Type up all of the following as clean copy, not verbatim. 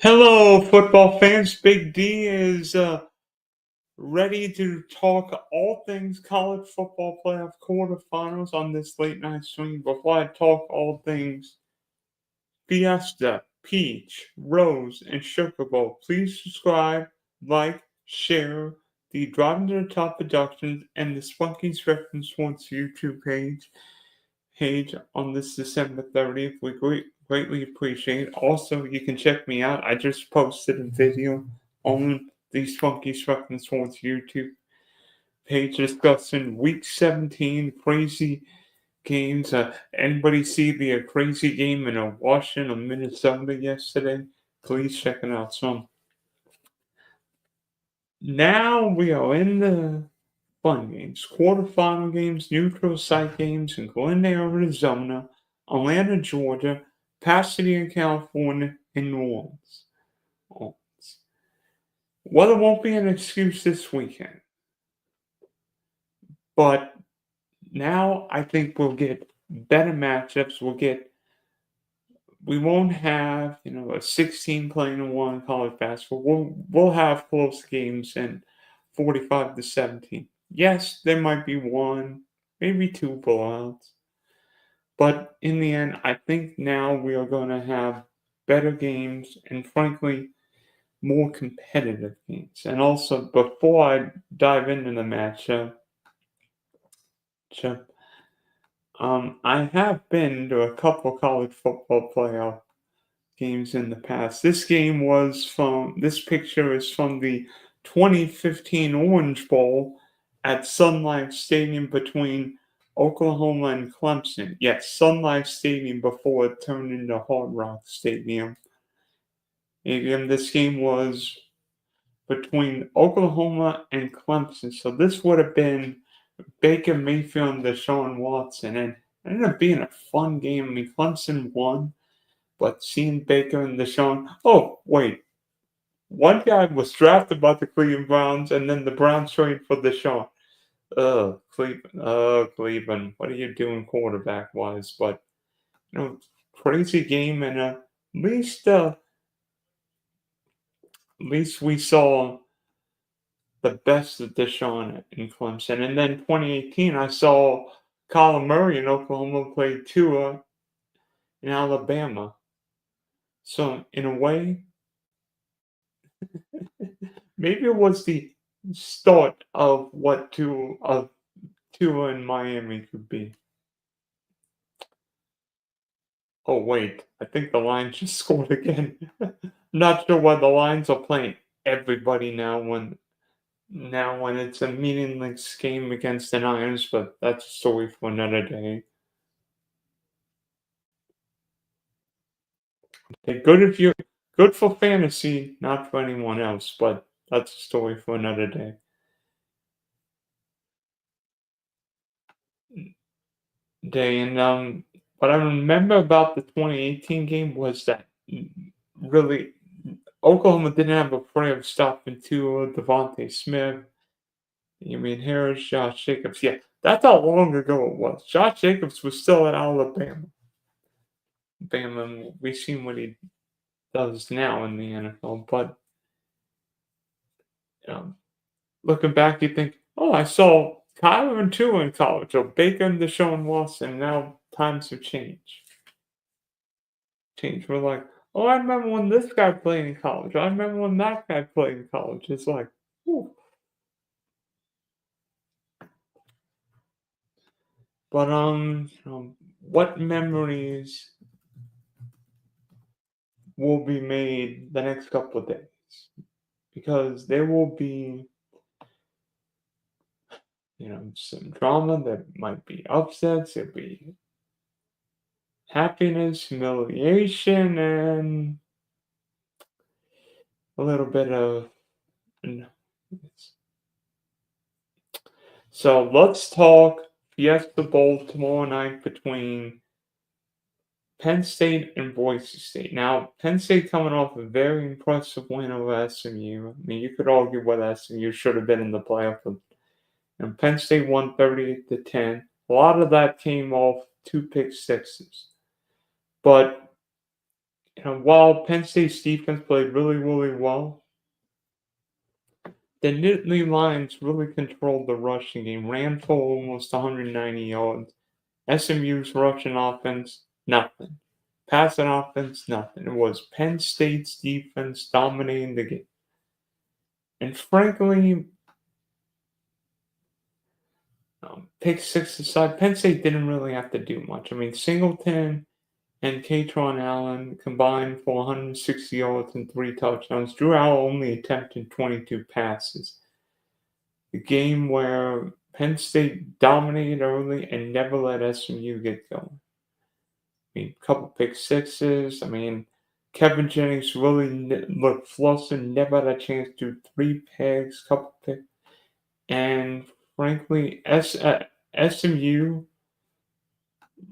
Hello, football fans. Big D is ready to talk all things college football playoff quarterfinals on this late night swing. Before I talk all things Fiesta, Peach, Rose, and Sugar Bowl, please subscribe, like, share the Driving to the Top Productions and the Spunky's Reference Sports YouTube page on this December 30th. We greatly appreciate it. Also, you can check me out. I just posted a video on the Spunky Reference Sports YouTube page discussing Week 17 crazy games. Anybody see the crazy game in Washington, Minnesota yesterday? Please check it out. So now we are in the fun games, quarterfinal games, neutral site games in Glendale, Arizona, Atlanta, Georgia, Pasadena, California, and New Orleans. Weather won't be an excuse this weekend, but now I think we'll get better matchups. We won't have a 16 playing in one college basketball. We'll have close games and 45-17. Yes, there might be one, maybe two blowouts. But in the end, I think now we are going to have better games and, frankly, more competitive games. And also, before I dive into the matchup, I have been to a couple college football playoff games in the past. This picture is from the 2015 Orange Bowl at Sun Life Stadium between Oklahoma and Clemson. Yes, Sun Life Stadium before it turned into Hard Rock Stadium. This game was between Oklahoma and Clemson. So this would have been Baker Mayfield and Deshaun Watson. And it ended up being a fun game. I mean, Clemson won, but seeing Baker and Deshaun. Oh, wait. One guy was drafted by the Cleveland Browns, and then the Browns traded for Deshaun. Cleveland. Cleveland. What are you doing quarterback wise? But crazy game, and at least we saw the best of Deshaun in Clemson. And then 2018, I saw Kyler Murray in Oklahoma play Tua in Alabama. So in a way, maybe it was the start of what Tua in Miami could be. Oh wait, I think the Lions just scored again. Not sure why the Lions are playing everybody now when it's a meaningless game against the Niners, but that's a story for another day. Okay, good for fantasy, not for anyone else, but that's a story for another day. And what I remember about the 2018 game was that really Oklahoma didn't have a prayer of stopping Tua, Devontae Smith, Harris, Josh Jacobs. Yeah, that's how long ago it was. Josh Jacobs was still at Alabama. We've seen what he does now in the NFL, but looking back, you think, oh, I saw Kyler and Tua in college, or Baker and Deshaun Watson. Now times have changed. We're like, oh, I remember when this guy played in college. I remember when that guy played in college. It's like, whew. But what memories will be made the next couple of days? Because there will be, some drama. There might be upsets. There'll be happiness, humiliation, and a little bit of. So let's talk Fiesta Bowl tomorrow night between Penn State and Boise State. Now, Penn State coming off a very impressive win over SMU. I mean, you could argue whether SMU should have been in the playoff, and Penn State won 38-10. A lot of that came off 2 pick sixes. But while Penn State's defense played really, really well, the Nittany Lions really controlled the rushing game, ran for almost 190 yards. SMU's rushing offense, nothing. Passing offense, nothing. It was Penn State's defense dominating the game. And frankly, pick six aside, Penn State didn't really have to do much. I mean, Singleton and Katron Allen combined for 160 yards and 3 touchdowns. Drew Allen only attempted 22 passes. The game where Penn State dominated early and never let SMU get going. I mean, a couple pick sixes. I mean, Kevin Jennings really looked flustered, never had a chance to do 3 picks, couple picks. And frankly, SMU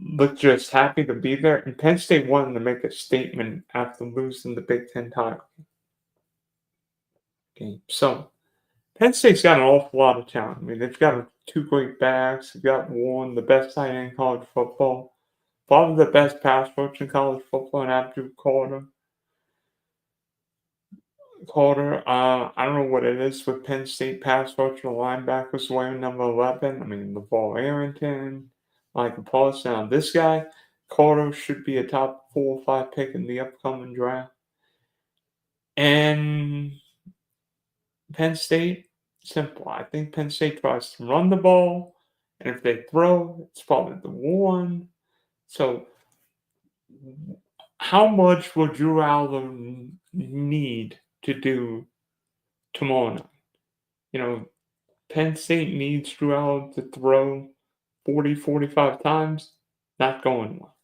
looked just happy to be there. And Penn State wanted to make a statement after losing the Big Ten title game. So, Penn State's got an awful lot of talent. I mean, they've got 2 great backs. They've got one, the best tight end in college football. Probably the best pass rush in college football, and Abdul Carter. I don't know what it is with Penn State pass rush or linebackers wearing number 11. I mean, LeVar Arrington, Michael Paulson. Now, this guy, Carter, should be a top 4 or 5 pick in the upcoming draft. And Penn State, simple. I think Penn State tries to run the ball, and if they throw, it's probably the one. So, how much will Drew Allen need to do tomorrow night? Penn State needs Drew Allen to throw 40, 45 times. Not going well.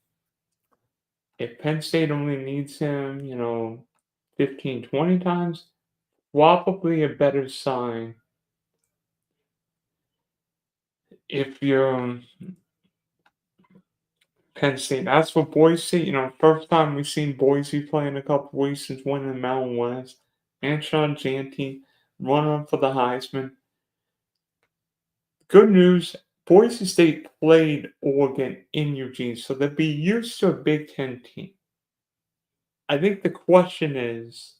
If Penn State only needs him, 15, 20 times, probably a better sign if you're Penn State. That's for Boise. First time we've seen Boise play in a couple weeks since winning the Mountain West. Anshawn Jeanty, runner for the Heisman. Good news, Boise State played Oregon in Eugene, so they'll be used to a Big Ten team. I think the question is,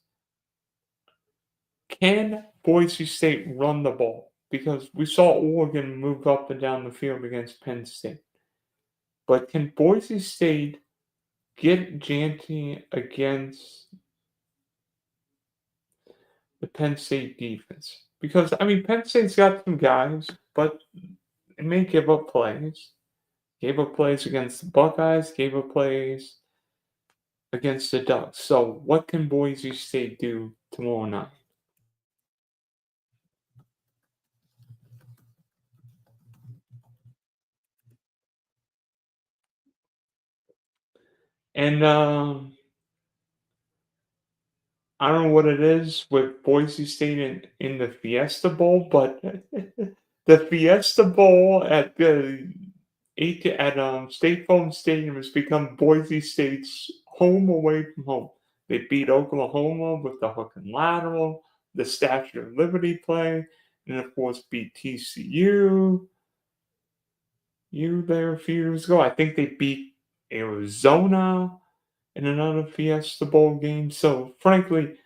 can Boise State run the ball? Because we saw Oregon move up and down the field against Penn State. But can Boise State get Jeanty against the Penn State defense? Because, Penn State's got some guys, but it may give up plays. Gave up plays against the Buckeyes, gave up plays against the Ducks. So what can Boise State do tomorrow night? And I don't know what it is with Boise State in the Fiesta Bowl, but the Fiesta Bowl at the State Farm Stadium has become Boise State's home away from home. They beat Oklahoma with the hook and lateral, the Statue of Liberty play, and of course beat TCU. There a few years ago. I think they beat Arizona in another Fiesta Bowl game. So frankly,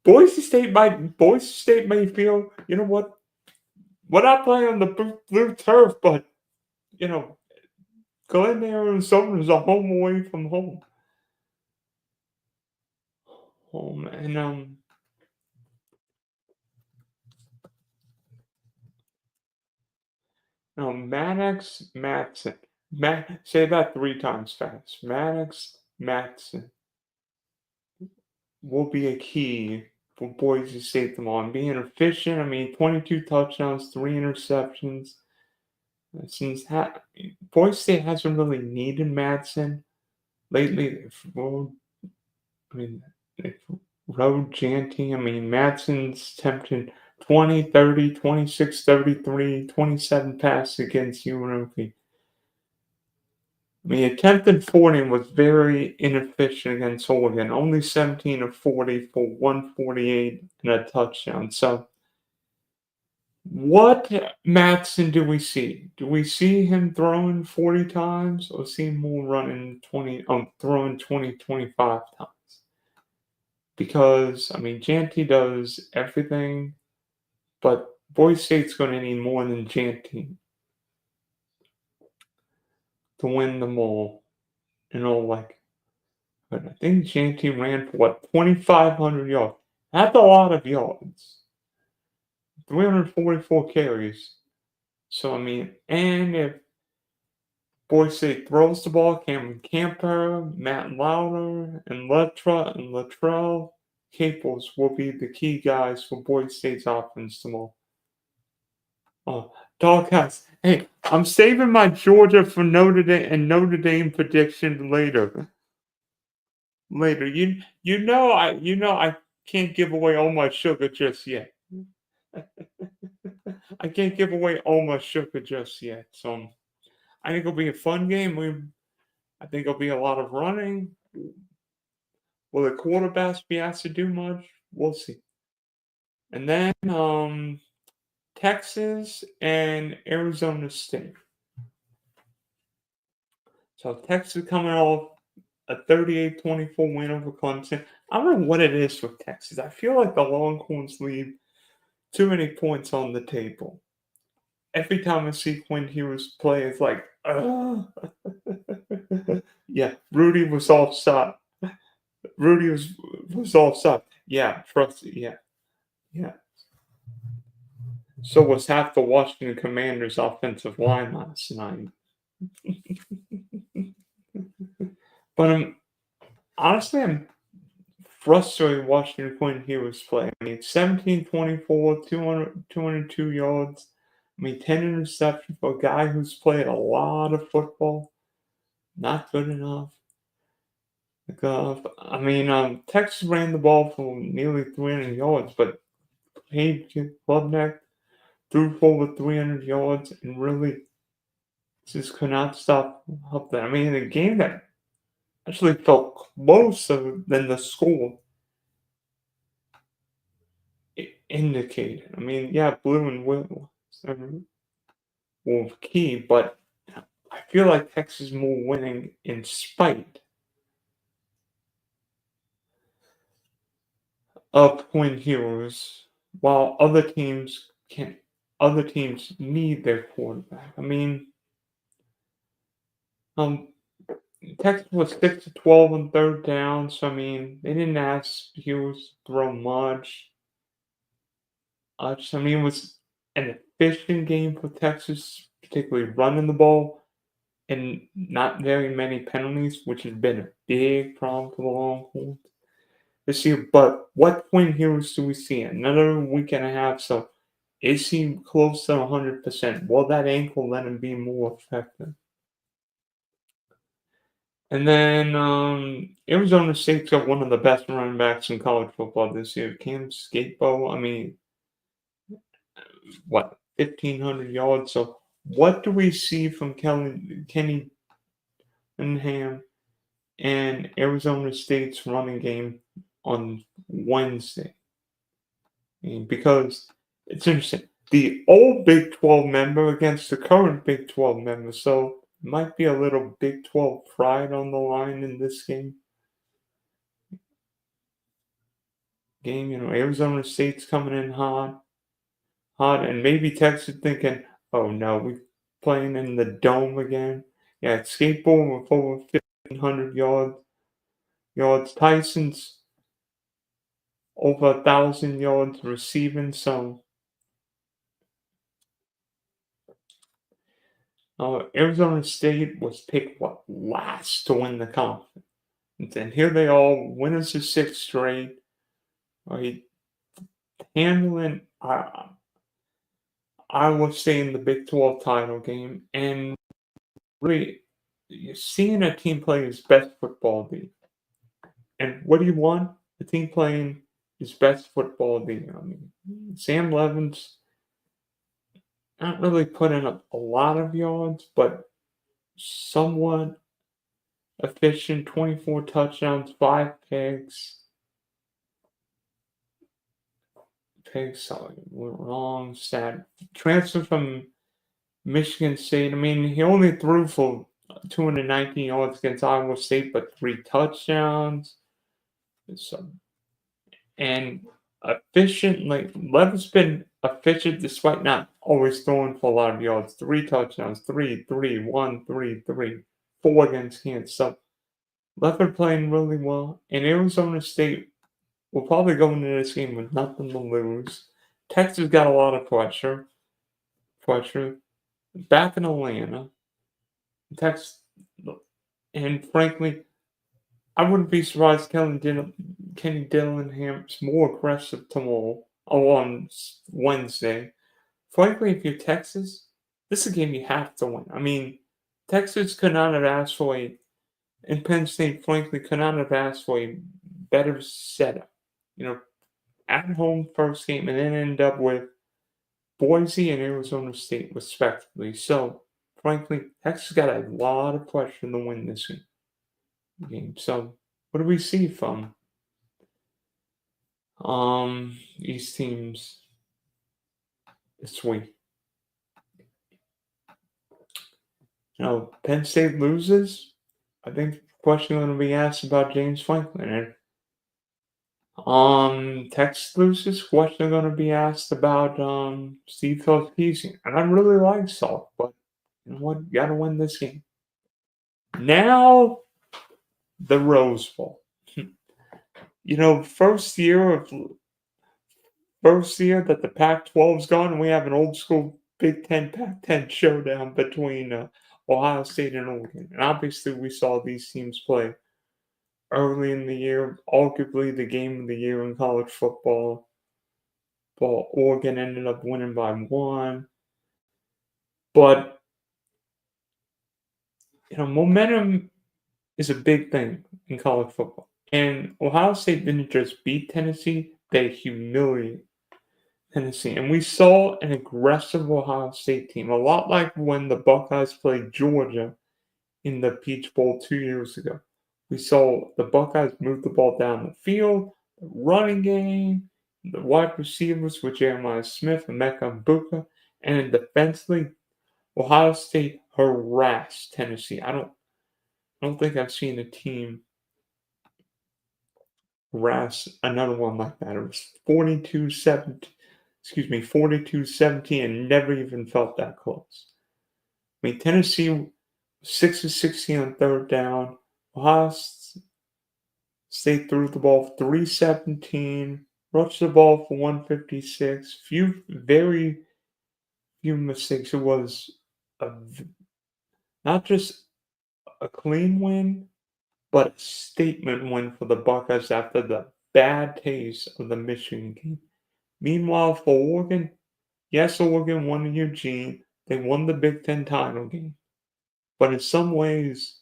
Boise State may feel, you know what? We're not playing on the blue turf, but Glen, Arizona is a home away from home. And Maddox Matson. Say that 3 times fast. Maddox Matson will be a key for Boise State tomorrow. Being efficient, 22 touchdowns, 3 interceptions. Since Boise State hasn't really needed Madsen lately. They've rode Jeanty. Madsen's attempted 20, 30, 26, 33, 27 passes against UNLV. Attempted 40 was very inefficient against Oregon. Only 17 of 40 for 148 and a touchdown. So What Matson do we see? Do we see him throwing 40 times or see him more running throwing 20, 25 times? Because, I mean, Janty does everything, but Boise State's going to need more than Janty to win them all. But I think Janty ran for 2,500 yards. That's a lot of yards. 344 carries. So, I mean, and if Boise State throws the ball, Cameron Camper, Matt Lauder, and Latrell Caples will be the key guys for Boise State's offense tomorrow. Oh, Doghouse. Hey, I'm saving my Georgia for Notre Dame prediction later. Later. I can't give away all my sugar just yet. I can't give away all my sugar just yet. So I think it'll be a fun game. I think it'll be a lot of running. Will the quarterbacks be asked to do much? We'll see. And then Texas and Arizona State. So Texas coming off a 38-24 win over Clemson. I don't know what it is with Texas. I feel like the Longhorns leave too many points on the table. Every time I see Quinn Ewers play, it's like, yeah, Rudy was offside. Rudy was offside. Yeah, trust it. Yeah. So was half the Washington Commanders' offensive line last night. But honestly, I'm frustrated watching Quinn Ewers play. I mean, 17-24, 202 yards. I mean, 10 interceptions for a guy who's played a lot of football. Not good enough. Texas ran the ball for nearly 300 yards, but Paige Klubnik threw for over 300 yards and really just could not stop up there. I mean, a game that actually felt closer than the score indicated. I mean, yeah, Blue and Will were key, but I feel like Texas is more winning in spite of Quinn Ewers, while other teams need their quarterback. I mean, Texas was 6-12 on third down, so I mean, they didn't ask Hughes to throw much. It was an efficient game for Texas, particularly running the ball, and not very many penalties, which has been a big problem for the Longhorns this year. But what Quinn Hughes do we see? Another week and a half, so is he close to 100%? Will that ankle let him be more effective? And then Arizona State's got one of the best running backs in college football this year, Cam Skatebo. I mean, 1,500 yards. So what do we see from Kenny Cunningham and Arizona State's running game on Wednesday? Because it's interesting. The old Big 12 member against the current Big 12 member. So might be a little Big 12 pride on the line in this game. Arizona State's coming in hot, and maybe Texas thinking, oh no, we're playing in the dome again. Yeah, it's skateboarding with over 1,500 yards. Tyson's over 1,000 yards receiving. So Arizona State was picked last to win the conference, and here they are, winners of 6 straight. Right, handling Iowa State in the Big 12 title game, and really you're seeing a team play its best football league. And what do you want? A team playing its best football league. I mean, Sam Levin's not really putting up a lot of yards, but somewhat efficient. 24 touchdowns, 5 picks, pick, sorry, wrong stat. Transfer from Michigan State. I mean, he only threw for 219 yards against Iowa State, but 3 touchdowns. So, and efficiently, Levis been efficient despite not always throwing for a lot of yards. 3 touchdowns, 4 against Kansas. So, Levis playing really well. And Arizona State will probably go into this game with nothing to lose. Texas got a lot of pressure. Back in Atlanta. Texas, and frankly, I wouldn't be surprised Kenny Dillingham's more aggressive tomorrow or on Wednesday. Frankly, if you're Texas, this is a game you have to win. I mean, Texas could not have asked for and Penn State, frankly, could not have asked for a better setup. At home first game and then end up with Boise and Arizona State, respectively. So, frankly, Texas got a lot of pressure to win this game. So, what do we see from these teams this week? Penn State loses. I think the question going to be asked about James Franklin. And Texas loses. Question going to be asked about Steve Sarkisian. And I really like Salk, but you know what? You got to win this game. Now, the Rose Bowl. First year that the Pac-12's gone, and we have an old school Big Ten Pac-10 showdown between Ohio State and Oregon. And obviously, we saw these teams play early in the year, arguably the game of the year in college football. But Oregon ended up winning by 1. But momentum is a big thing in college football. And Ohio State didn't just beat Tennessee, they humiliated Tennessee. And we saw an aggressive Ohio State team, a lot like when the Buckeyes played Georgia in the Peach Bowl 2 years ago. We saw the Buckeyes move the ball down the field, the running game, the wide receivers with Jeremiah Smith and Mecca Mbuka, and defensively, Ohio State harassed Tennessee. I don't think I've seen a team harass another one like that. It was 42-17, and never even felt that close. I mean, Tennessee 6 of 16 on third down. Ohio State threw the ball 317, rushed the ball for 156. Very few mistakes. It was not just a clean win, but a statement win for the Buckeyes after the bad taste of the Michigan game. Meanwhile, for Oregon, yes, Oregon won in Eugene. They won the Big Ten title game. But in some ways,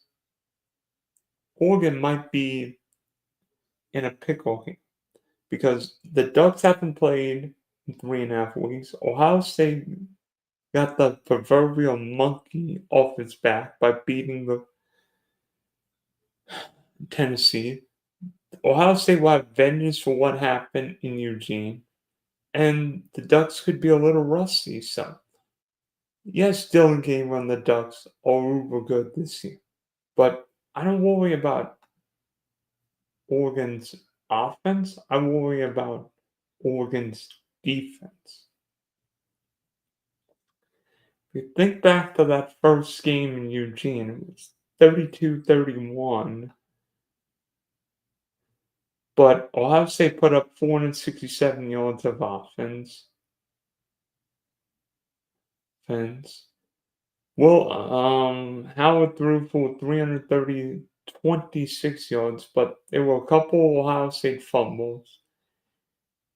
Oregon might be in a pickle here because the Ducks haven't played in 3.5 weeks. Ohio State got the proverbial monkey off its back by beating the Tennessee. Ohio State will have vengeance for what happened in Eugene, and the Ducks could be a little rusty. So, yes, Dylan Gamer and the Ducks are uber good this year, but I don't worry about Oregon's offense. I worry about Oregon's defense. If you think back to that first game in Eugene, it was 32-31. But Ohio State put up 467 yards of offense. Howard threw for 26 yards, but there were a couple Ohio State fumbles.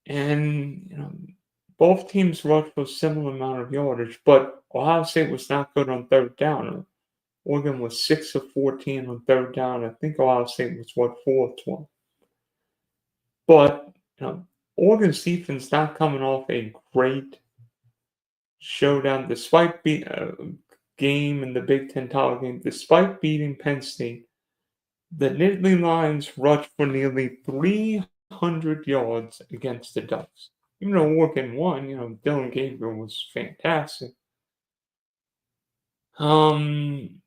And, both teams rushed for a similar amount of yardage, but Ohio State was not good on third down. Oregon was 6 of 14 on third down. I think Ohio State was 4 of 12. But Oregon's defense not coming off a great showdown, despite being a game in the Big Ten title game, despite beating Penn State. The Nittany Lions rushed for nearly 300 yards against the Ducks. even though Oregon won, Dylan Gabriel was fantastic. Um,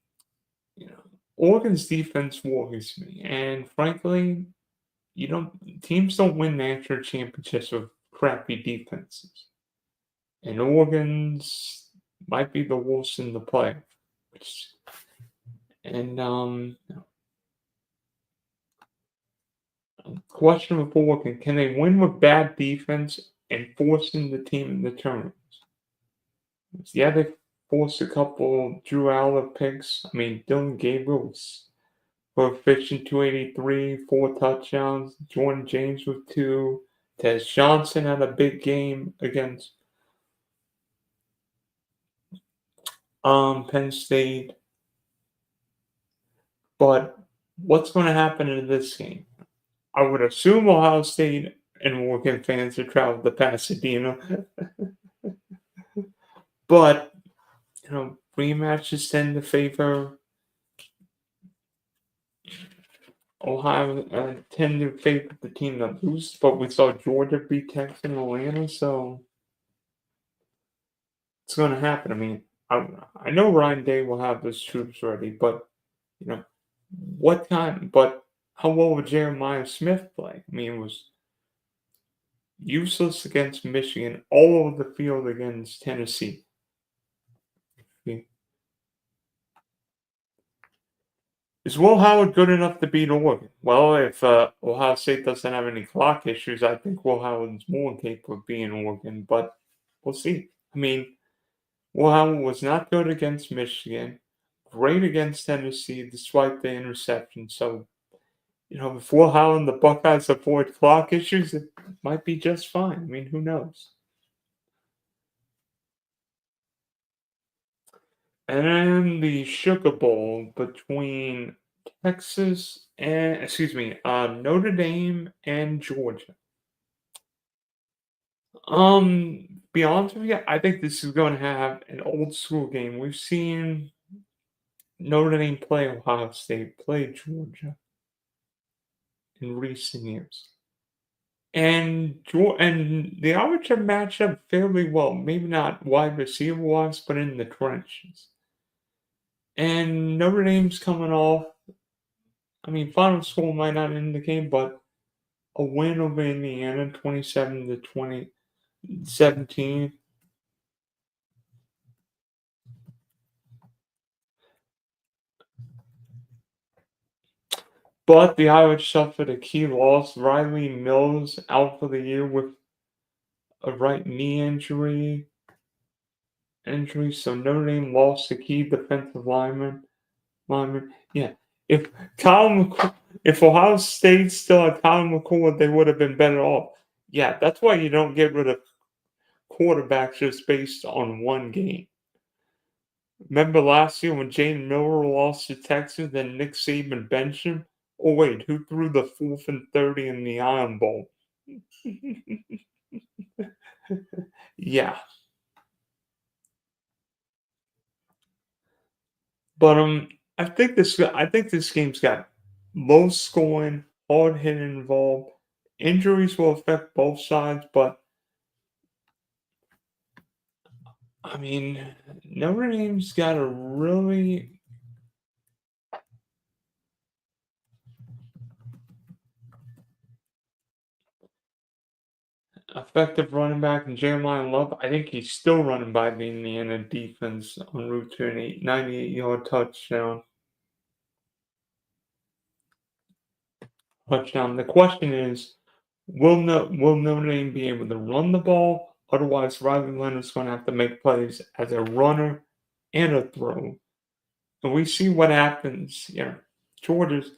you know, Oregon's defense worries me, and frankly, teams don't win national championships with crappy defenses. And Oregon's might be the worst in the playoff. And question with Oregon: can they win with bad defense and forcing the team in the tournaments? Yeah, they forced a couple Drew Aller picks. I mean, Dylan Gabriel was coefficient 283, 4 touchdowns. Jordan James with 2. Tez Johnson had a big game against Penn State. But what's going to happen in this game? I would assume Ohio State and Oregon fans are travel to Pasadena. But, rematches tend to favor Ohio, tend to favor the team that loses. But we saw Georgia beat Texas and Atlanta, so it's going to happen. I mean, I know Ryan Day will have his troops ready, but, but how well would Jeremiah Smith play? I mean, it was useless against Michigan, all over the field against Tennessee. Is Will Howard good enough to beat Oregon? Well, if Ohio State doesn't have any clock issues, I think Will Howard's more capable of beating Oregon, but we'll see. I mean, Will Howard was not good against Michigan, great against Tennessee despite the interception. So, if Will Howard and the Buckeyes avoid clock issues, it might be just fine. I mean, who knows? And then the Sugar Bowl between Notre Dame and Georgia. Be honest with you, I think this is going to have an old school game. We've seen Notre Dame play Ohio State, play Georgia in recent years. And the Irish have matched up fairly well. Maybe not wide receiver wise, but in the trenches. And Notre Dame's coming off. I mean, final score might not end the game, but a win over Indiana, 27-17. But the Irish suffered a key loss. Riley Mills out for the year with a right knee injury. So Notre Dame lost a key defensive lineman. Yeah. If if Ohio State still had Kyle McCord, they would have been better off. Yeah, that's why you don't get rid of quarterbacks just based on one game. Remember last year when Jane Miller lost to Texas, then Nick Saban benched him? Oh, wait, who threw the 4th and 30 in the Iron Bowl? Yeah. But I think this game's got low scoring, hard hitting involved. Injuries will affect both sides, but I mean, Notre Dame's got a really effective running back in Jeremiah Love. I think he's still running by the Indiana defense en route to an 98-yard touchdown. The question is, will Notre Dame be able to run the ball? Otherwise, Riley Leonard's going to have to make plays as a runner and a throw. And we see what happens. Georgia's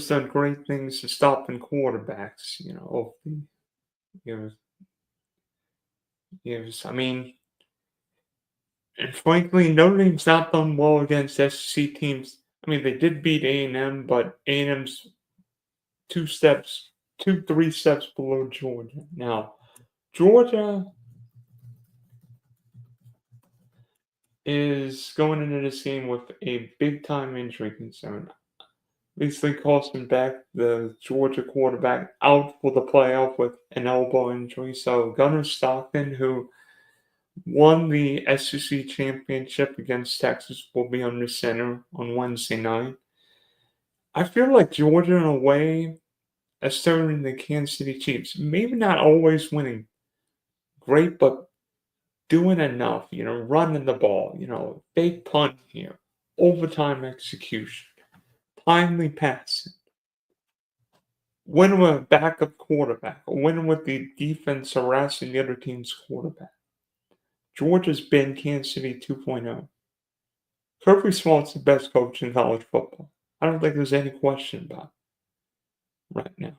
done great things to stopping quarterbacks. I mean, and frankly, Notre Dame's not done well against SEC teams. I mean, they did beat A&M, but A&M's 3 steps below Georgia. Now, Georgia is going into this game with a big-time injury concern. recently Carson Beck, the Georgia quarterback, out for the playoff with an elbow injury. So Gunnar Stockton, who won the SEC championship against Texas, will be under center on Wednesday night. I feel like Georgia, in a way, is serving the Kansas City Chiefs. Maybe not always winning great, but doing enough, running the ball, big punt here, overtime execution, timely passing, winning with a backup quarterback, or winning with the defense harassing the other team's quarterback. Georgia's been Kansas City 2.0. Kirby Smart's the best coach in college football. I don't think there's any question about it right now.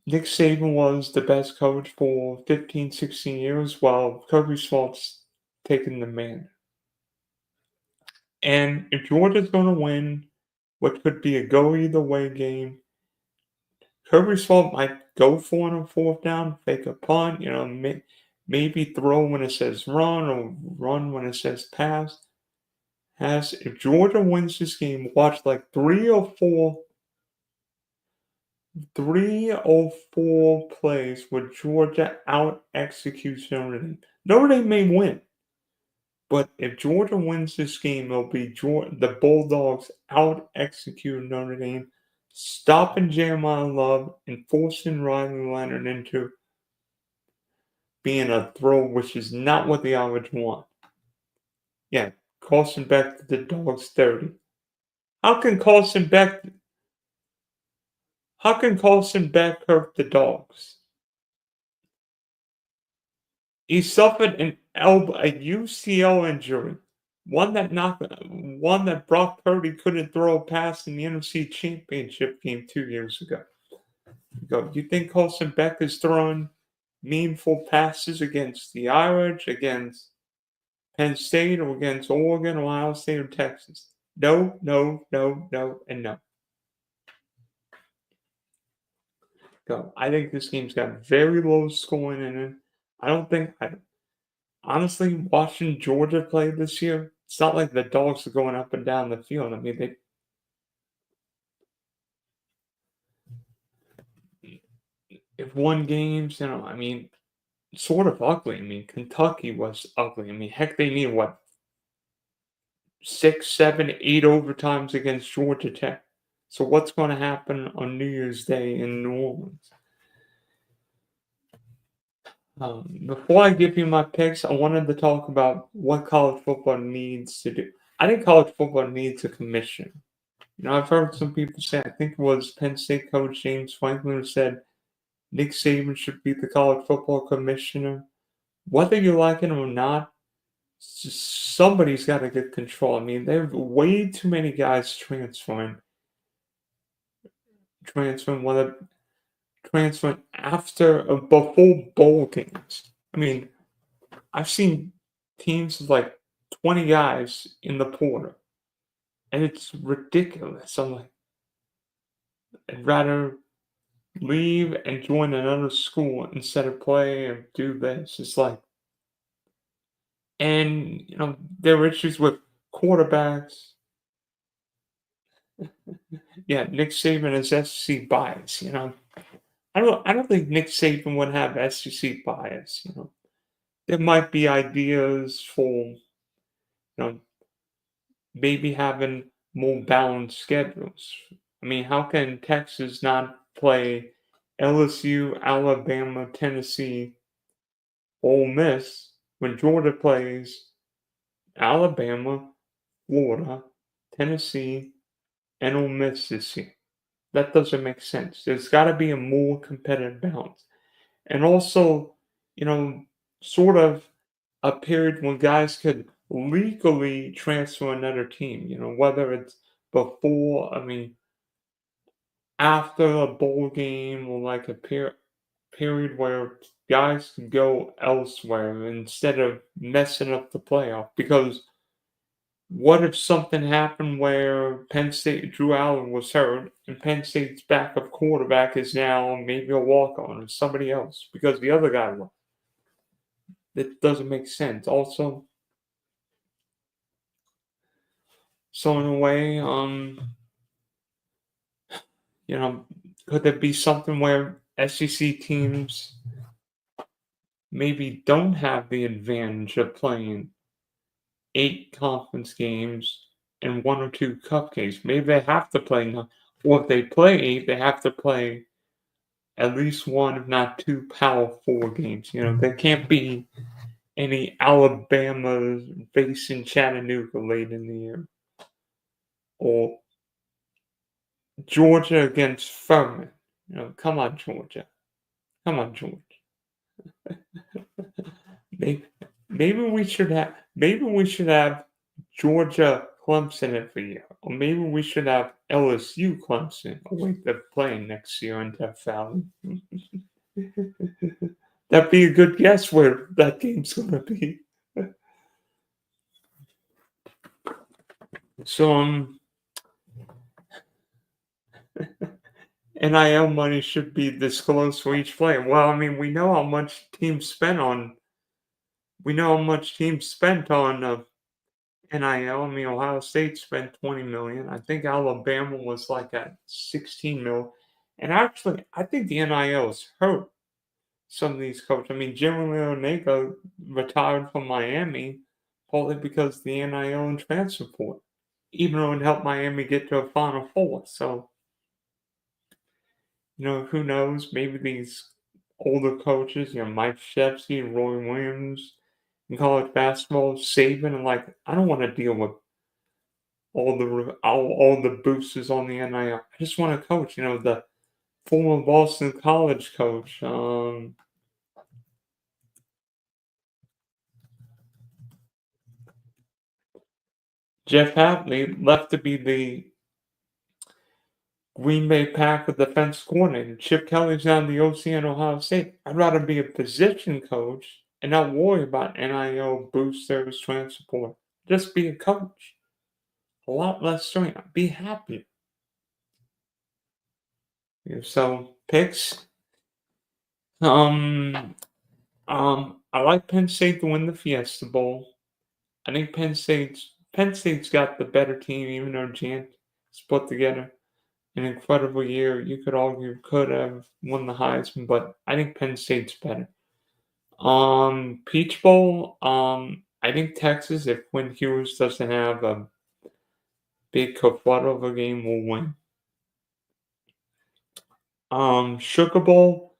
Nick Saban was the best coach for 15, 16 years while Kirby Smart's taking the man. And if Georgia's going to win what could be a go either way game, Kirby Smart might go for it on fourth down, fake a punt, maybe throw when it says run or run when it says pass. If Georgia wins this game, watch like three or four plays where Georgia out executes Notre Dame. Notre Dame may win, but if Georgia wins this game, it'll be the Bulldogs out execute Notre Dame, stopping Jeremiah Love and forcing Riley Leonard into being a throw, which is not what the average want. Yeah, Carson Beck to the Dogs 30. How can Carson Beck hurt the Dogs? He suffered a UCL injury, one that Brock Purdy couldn't throw a pass in the NFC Championship game 2 years ago. You think Carson Beck is throwing meaningful passes against the Irish, against Penn State, or against Oregon, Ohio State, or Texas? No, and no. I think this game's got very low scoring in it. Honestly, watching Georgia play this year, it's not like the Dogs are going up and down the field. I mean, they've won games, sort of ugly. I mean, Kentucky was ugly. I mean, heck, they need, 6, 7, 8 overtimes against Georgia Tech. So what's going to happen on New Year's Day in New Orleans? Before I give you my picks, I wanted to talk about what college football needs to do. I think college football needs a commission. I've heard some people say, I think it was Penn State coach James Franklin who said Nick Saban should be the college football commissioner. Whether you like it or not, somebody's got to get control. I mean, there are way too many guys transferring after before bowl games. I mean, I've seen teams of like 20 guys in the portal, and it's ridiculous. I'm like, I'd rather leave and join another school instead of play and do this. It's like, and there are issues with quarterbacks. Yeah, Nick Saban is SEC bias. I don't think Nick Saban would have SEC bias. There might be ideas for maybe having more balanced schedules. I mean, how can Texas not play LSU, Alabama, Tennessee, Ole Miss when Georgia plays Alabama, Florida, Tennessee, and Ole Miss this year? That doesn't make sense. There's got to be a more competitive balance. And also, sort of a period when guys could legally transfer another team, whether it's before, after a bowl game or like a period where guys can go elsewhere instead of messing up the playoff. Because what if something happened where Penn State, Drew Allen was hurt, and Penn State's backup quarterback is now maybe a walk-on or somebody else because the other guy left? That doesn't make sense. Also, So in a way, you know, could there be something where SEC teams maybe don't have the advantage of playing 8 conference games and 1 or 2 cupcakes? Maybe they have to play or if they play 8, they have to play at least 1, if not 2 Power 4 games. There can't be any Alabama facing Chattanooga late in the year, or Georgia against Furman. Come on, Georgia. Come on, Georgia. Maybe, maybe we should have Georgia Clemson every year, or maybe we should have LSU Clemson. Oh wait, they're playing next year in Death Valley. That'd be a good guess where that game's gonna be. So NIL money should be disclosed for each player. Well, I mean, we know how much teams spent on. We know how much teams spent on NIL. I mean, Ohio State spent 20 million. I think Alabama was like at 16 mil. And actually, I think the NIL has hurt some of these coaches. I mean, Jim Leonega retired from Miami partly because the NIL and transfer portal, even though it helped Miami get to a Final Four. So, who knows? Maybe these older coaches, Mike Shepsey, Roy Williams in college basketball, Saban, and like, I don't want to deal with all the boosters on the NIL. I just want to coach. The former Boston College coach, Jeff Hadley, left to be the Green Bay Packer defense coordinator. Chip Kelly's now the OC at Ohio State. I'd rather be a position coach and not worry about NIL boosters, transfer support. Just be a coach. A lot less strain. Be happy. So picks. Um, I like Penn State to win the Fiesta Bowl. I think Penn State's got the better team, even though Jant put together an incredible year. You could argue could have won the Heisman, but I think Penn State's better. Peach Bowl. I think Texas, if Quinn Hughes doesn't have a big kerfuffle of a game, will win. Sugar Bowl.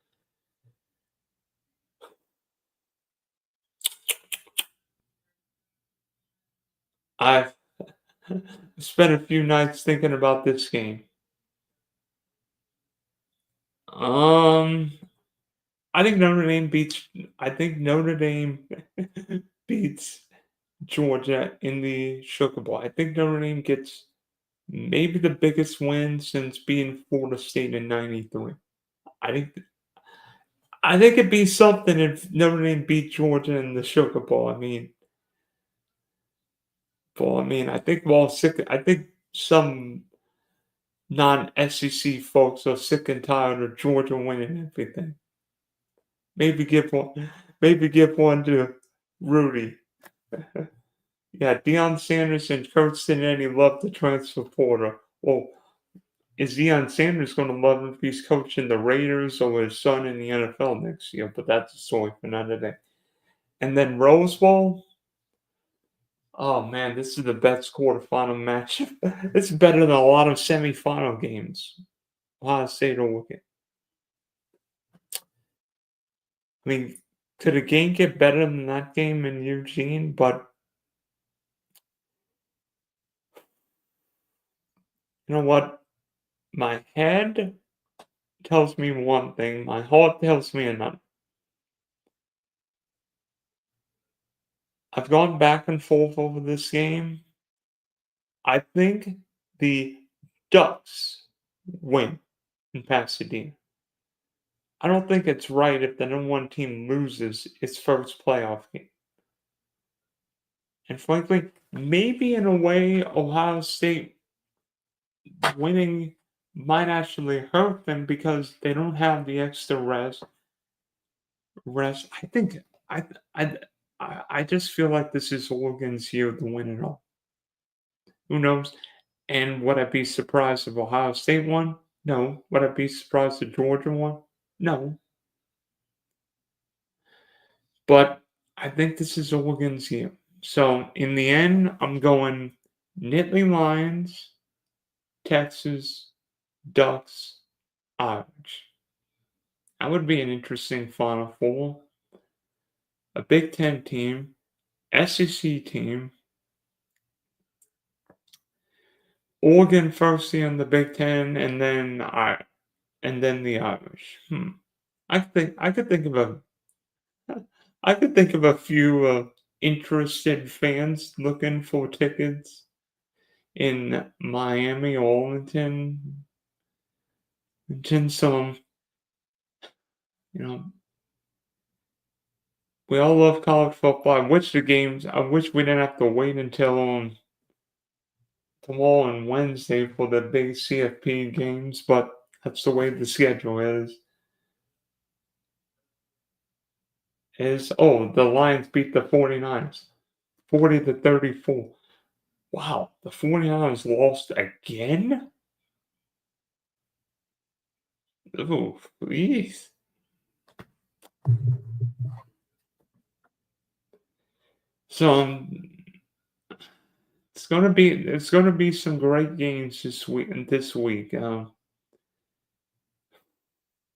I've spent a few nights thinking about this game. Um, I think Notre Dame beats. I think Notre Dame beats Georgia in the Sugar Bowl. I think Notre Dame gets maybe the biggest win since being Florida State in '93. I think I think it'd be something if Notre Dame beat Georgia in the Sugar Bowl. I think we're all sick. I think some non-SEC folks are sick and tired of Georgia winning everything. Maybe give one to Rudy. Yeah, Deion Sanders and Coach Cincinnati love the transfer portal. Well, is Deion Sanders going to love him if he's coaching the Raiders or his son in the NFL next year? But that's a story for another day. And then Rose Bowl. Oh man, this is the best quarterfinal match. It's better than a lot of semifinal games. Ohio State or Wicked. I mean, could a game get better than that game in Eugene? But you know what? My head tells me one thing, my heart tells me another. I've gone back and forth over this game. I think the Ducks win in Pasadena. I don't think it's right if the number one team loses its first playoff game. And frankly, maybe in a way, Ohio State winning might actually hurt them because they don't have the extra rest. I think I I just feel like this is Oregon's year to win it all. Who knows? And would I be surprised if Ohio State won? No. Would I be surprised if Georgia won? No. But I think this is Oregon's year. So in the end, I'm going Nittany Lions, Texas, Ducks, Irish. That would be an interesting Final Four. A Big Ten team, SEC team, Oregon first in the Big Ten, and then the Irish. I could think of a few interested fans looking for tickets in Miami or Arlington. And some, you know, we all love college football. I wish we didn't have to wait until tomorrow and Wednesday for the big CFP games, but that's the way the schedule the Lions beat the 49ers 40-34. Wow, the 49ers lost again? Oh, please. So it's gonna be some great games this week.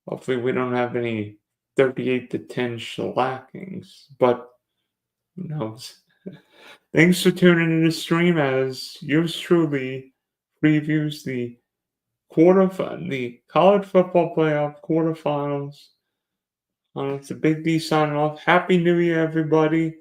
Hopefully we don't have any 38-10 shellackings, but who knows? Thanks for tuning in to stream as yours truly previews the college football playoff quarterfinals. It's a Big D signing off. Happy New Year, everybody.